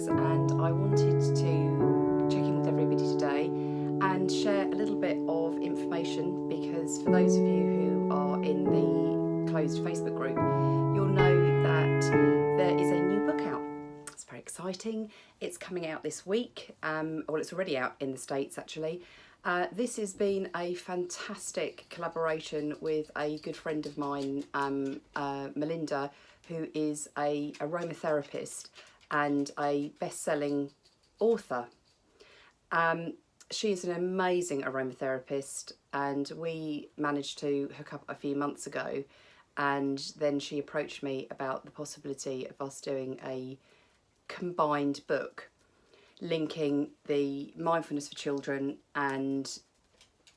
and I wanted to check in with everybody today and share a little bit of information, because for those of you who are in the closed Facebook group, you'll know that there is a new book out. It's very exciting. It's coming out this week. Well, it's already out in the States actually. This has been a fantastic collaboration with a good friend of mine, Melinda, who is a aromatherapist and a best-selling author. She is an amazing aromatherapist, and we managed to hook up a few months ago, and then she approached me about the possibility of us doing a combined book linking the mindfulness for children and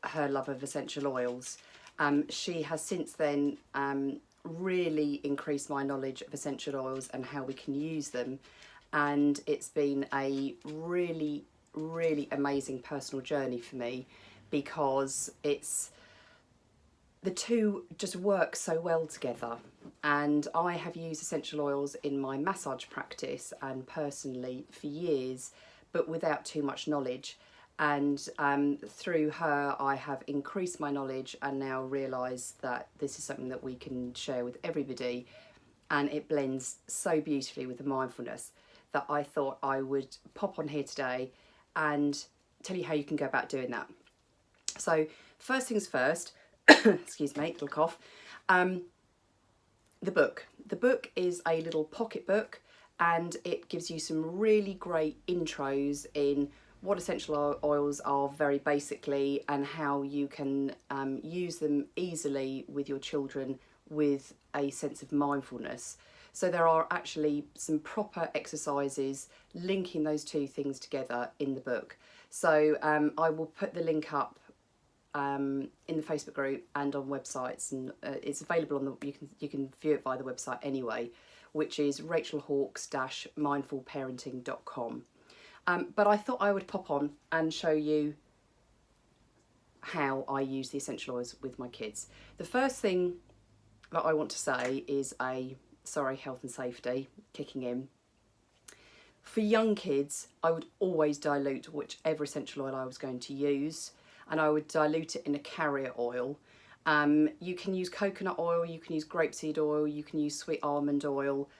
her love of essential oils. She has since then really increased my knowledge of essential oils and how we can use them, and it's been a really amazing personal journey for me, because the two just work so well together. And I have used essential oils in my massage practice and personally for years, but without too much knowledge. And through her, I have increased my knowledge and now realise that this is something that we can share with everybody. And it blends so beautifully with the mindfulness that I thought I would pop on here today and tell you how you can go about doing that. So first things first, excuse me, little cough. The book is a little pocket book, and it gives you some really great intros in what essential oils are very basically, and how you can use them easily with your children with a sense of mindfulness. So there are actually some proper exercises linking those two things together in the book. So I will put the link up in the Facebook group and on websites, and it's available on you can view it via the website anyway, which is rachelhawkes-mindfulparenting.com. But I thought I would pop on and show you how I use the essential oils with my kids. The first thing that I want to say is health and safety kicking in. For young kids, I would always dilute whichever essential oil I was going to use, and I would dilute it in a carrier oil. You can use coconut oil, you can use grapeseed oil, you can use sweet almond oil.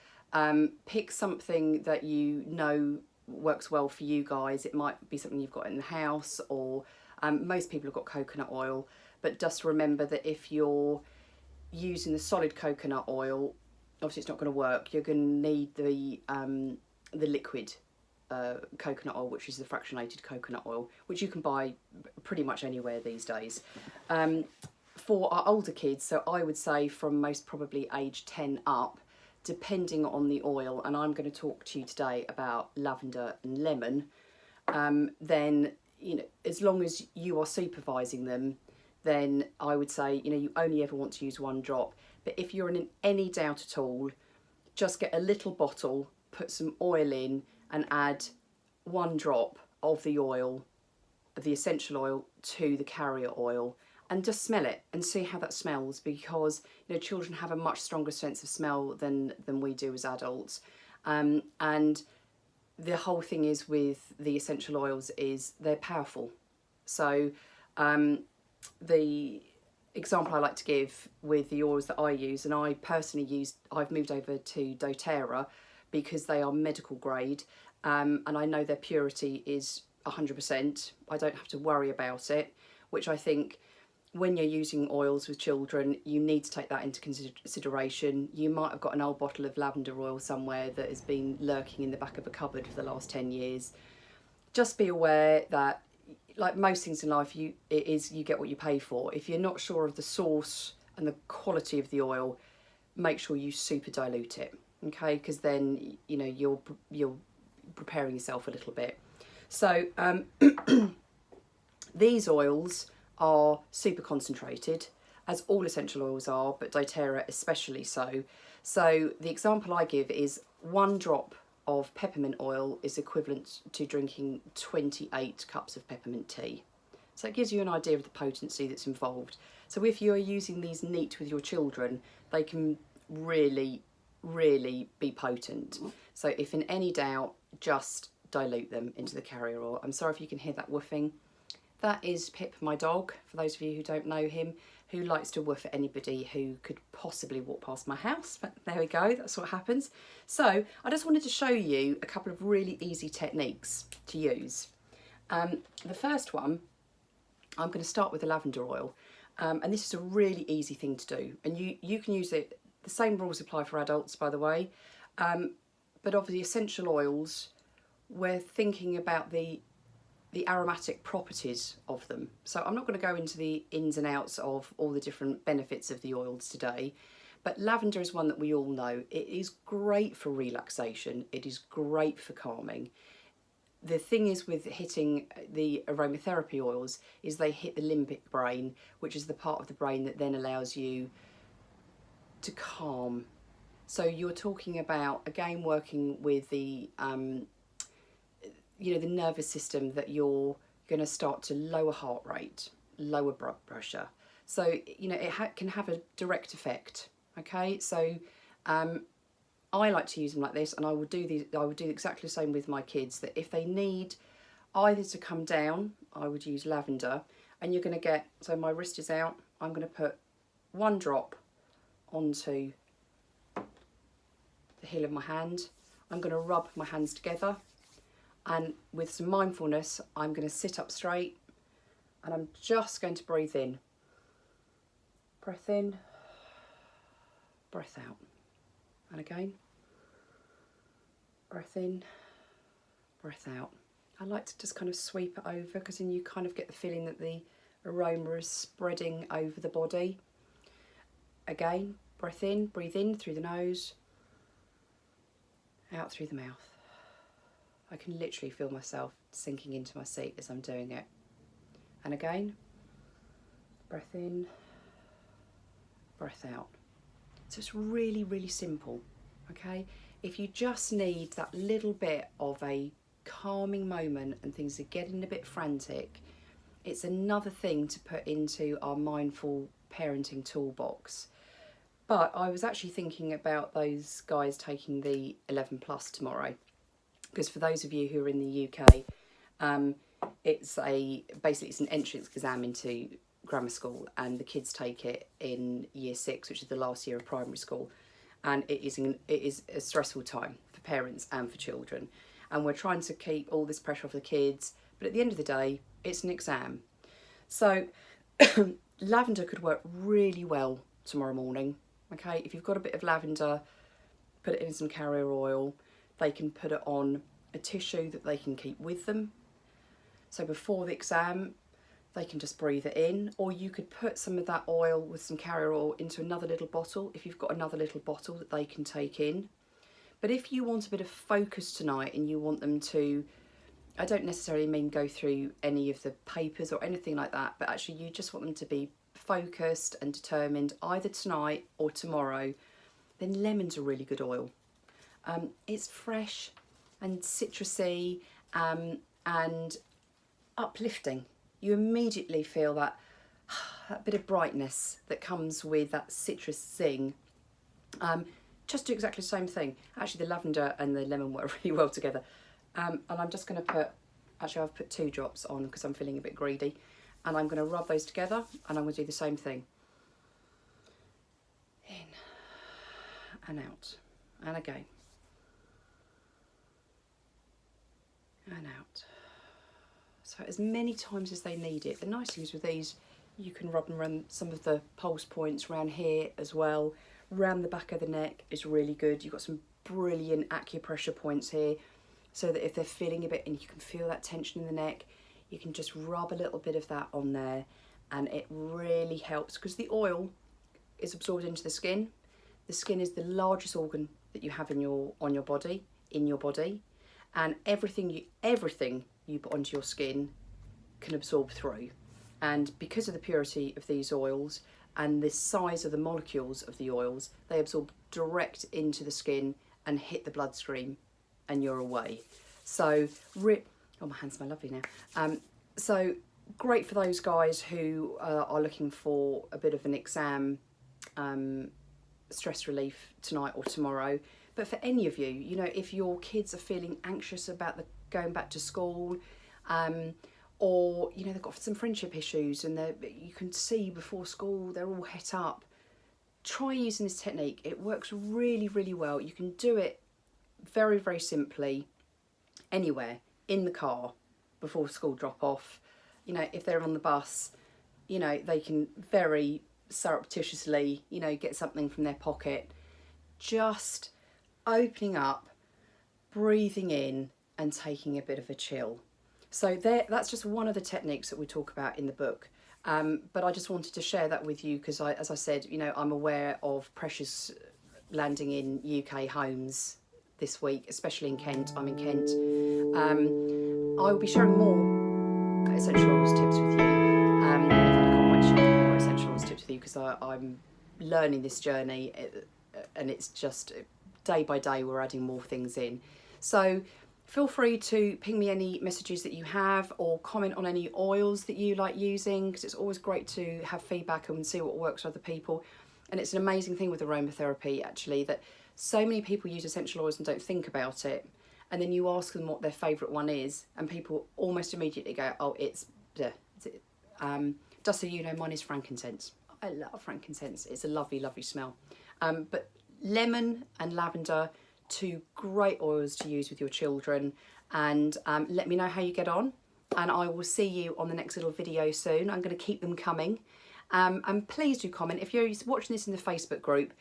Pick something that you know works well for you guys. It might be something you've got in the house, or most people have got coconut oil, but just remember that if you're using the solid coconut oil, obviously it's not going to work. You're going to need the liquid coconut oil, which is the fractionated coconut oil, which you can buy pretty much anywhere these days. For our older kids, so I would say from most probably age 10 up, depending on the oil, and I'm going to talk to you today about lavender and lemon, then, you know, as long as you are supervising them, then I would say, you know, you only ever want to use one drop. But if you're in any doubt at all, just get a little bottle, put some oil in, and add one drop of the oil, of the essential oil, to the carrier oil, and just smell it and see how that smells, because, you know, children have a much stronger sense of smell than we do as adults. And the whole thing is with the essential oils is they're powerful. So the example I like to give with the oils that I use, and I personally I've moved over to doTERRA because they are medical grade, and I know their purity is 100%. I don't have to worry about it, which I think when you're using oils with children, you need to take that into consideration. You might have got an old bottle of lavender oil somewhere that has been lurking in the back of a cupboard for the last 10 years. Just be aware that, like most things in life, you get what you pay for. If you're not sure of the source and the quality of the oil, make sure you super dilute it, okay? Because then, you know, you're preparing yourself a little bit. So these oils are super concentrated, as all essential oils are, but doTERRA especially so. So the example I give is 1 drop of peppermint oil is equivalent to drinking 28 cups of peppermint tea. So it gives you an idea of the potency that's involved. So if you're using these neat with your children, they can really really be potent. So if in any doubt, just dilute them into the carrier oil. I'm sorry if you can hear that woofing. That is Pip, my dog, for those of you who don't know him, who likes to woof at anybody who could possibly walk past my house. But there we go, that's what happens. So I just wanted to show you a couple of really easy techniques to use. The first one, I'm going to start with the lavender oil. And this is a really easy thing to do. And you can use it, the same rules apply for adults, by the way. But of the essential oils, we're thinking about the aromatic properties of them. So I'm not going to go into the ins and outs of all the different benefits of the oils today, but lavender is one that we all know. It is great for relaxation. It is great for calming. The thing is with hitting the aromatherapy oils is they hit the limbic brain, which is the part of the brain that then allows you to calm. So you're talking about, again, working with the the nervous system, that you're going to start to lower heart rate, lower blood pressure. So, it can have a direct effect. Okay, so I like to use them like this, and I would do exactly the same with my kids, that if they need either to come down, I would use lavender, and you're going to get, so my wrist is out, I'm going to put 1 drop onto the heel of my hand. I'm going to rub my hands together. And with some mindfulness, I'm going to sit up straight and I'm just going to breathe in. Breath in, breath out. And again, breath in, breath out. I like to just kind of sweep it over, because then you kind of get the feeling that the aroma is spreading over the body. Again, breath in, breathe in through the nose, out through the mouth. I can literally feel myself sinking into my seat as I'm doing it. And again, breath in, breath out. So it's really, really simple, okay? If you just need that little bit of a calming moment and things are getting a bit frantic, it's another thing to put into our mindful parenting toolbox. But I was actually thinking about those guys taking the 11 plus tomorrow. Because for those of you who are in the UK, it's an entrance exam into grammar school, and the kids take it in year 6, which is the last year of primary school, and it is a stressful time for parents and for children, and we're trying to keep all this pressure off the kids, but at the end of the day, it's an exam. So lavender could work really well tomorrow morning. Okay, if you've got a bit of lavender, put it in some carrier oil. They can put it on a tissue that they can keep with them. So before the exam, they can just breathe it in, or you could put some of that oil with some carrier oil into another little bottle, if you've got another little bottle that they can take in. But if you want a bit of focus tonight and you want them to, I don't necessarily mean go through any of the papers or anything like that, but actually you just want them to be focused and determined either tonight or tomorrow, then lemon's a really good oil. It's fresh and citrusy and uplifting. You immediately feel that bit of brightness that comes with that citrus zing. Just do exactly the same thing. Actually, the lavender and the lemon work really well together. And I'm just going to put, actually I've put 2 drops on because I'm feeling a bit greedy. And I'm going to rub those together, and I'm going to do the same thing. In and out, and again. And out. So as many times as they need it. The nice thing is with these, you can rub them around some of the pulse points around here as well. Round the back of the neck is really good. You've got some brilliant acupressure points here, so that if they're feeling a bit, and you can feel that tension in the neck, you can just rub a little bit of that on there, and it really helps, because the oil is absorbed into the skin. The skin is the largest organ that you have in your body, and everything you put onto your skin can absorb through. And because of the purity of these oils and the size of the molecules of the oils, they absorb direct into the skin and hit the bloodstream, and you're away. So oh, my hands smell lovely now. So great for those guys who are looking for a bit of an exam stress relief tonight or tomorrow. But for any of you, you know, if your kids are feeling anxious about going back to school, or, you know, they've got some friendship issues and you can see before school they're all het up, try using this technique. It works really, really well. You can do it very, very simply anywhere, in the car before school drop off. You know, if they're on the bus, you know, they can very surreptitiously, you know, get something from their pocket. Just opening up, breathing in and taking a bit of a chill. So that's just one of the techniques that we talk about in the book. But I just wanted to share that with you because, as I said, you know, I'm aware of pressures landing in UK homes this week, especially in Kent. I'm in Kent. I will be sharing more essential oils tips with you. In fact, I can't wait to share more essential oils tips with you because I'm learning this journey, and it's just day by day we're adding more things in. So feel free to ping me any messages that you have or comment on any oils that you like using, because it's always great to have feedback and see what works for other people. And it's an amazing thing with aromatherapy, actually, that so many people use essential oils and don't think about it. And then you ask them what their favourite one is, and people almost immediately go, oh, it's just so you know, mine is frankincense. I love frankincense. It's a lovely, lovely smell. But lemon and lavender, 2 great oils to use with your children. And let me know how you get on, and I will see you on the next little video soon. I'm going to keep them coming. And please do comment. If you're watching this in the Facebook group,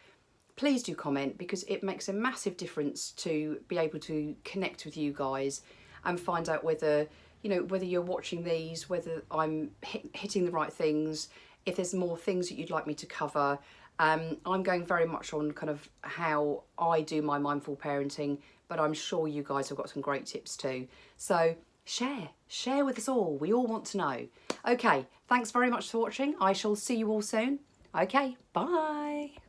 please do comment, because it makes a massive difference to be able to connect with you guys and find out whether, you know, whether you're watching these, whether I'm hitting the right things, if there's more things that you'd like me to cover. I'm going very much on kind of how I do my mindful parenting, but I'm sure you guys have got some great tips too. So share with us all. We all want to know. Okay, thanks very much for watching. I shall see you all soon. Okay, bye.